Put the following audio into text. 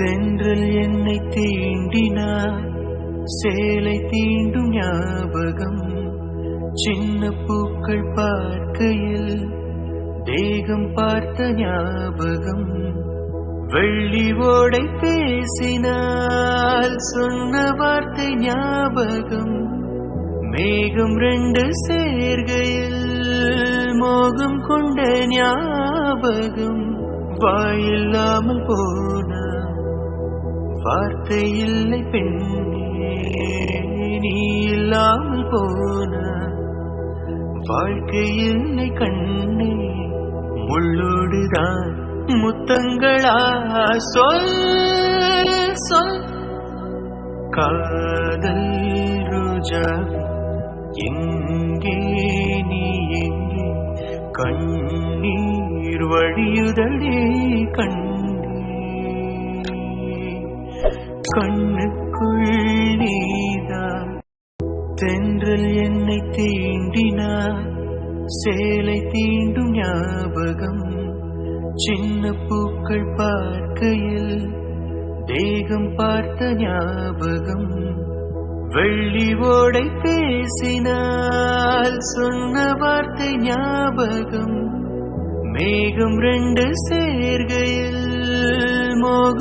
தென்றல் என்னை தீண்டினார், சேலை தீண்டும் ஞாபகம். சின்ன பூக்கள் பார்க்கையில் தேகம் பார்த்த ஞாபகம். வெள்ளி ஓடை பேசினால் சொன்ன வார்த்தை ஞாபகம். மேகம் ரெண்டு சேர்கையில் மோகம் கொண்ட ஞாபகம். வாயில்லாமல் போன வார்த்தை இல்லை பெண்ணே, நீ இல்லாமல் போன வாழ்க்கை இல்லை கண்ணே. முள்ளோடுதான் முத்தங்களா, சொல் சொல். காதல் ரோஜா எங்கே, நீ எங்கே? கண்ணீர் வழியுதடே கண்ணே, கண்ணுக்குள் நீதான். தென்றல் என்னை தீண்டினார், சேலை தீண்டும் ஞாபகம். சின்ன பூக்கள் பார்க்கையில் தேகம் பார்த்த ஞாபகம். வெள்ளி ஓடை பேசினால் சொன்ன வார்த்தை ஞாபகம். மேகம் ரெண்டு சேர்கையில் மோகம்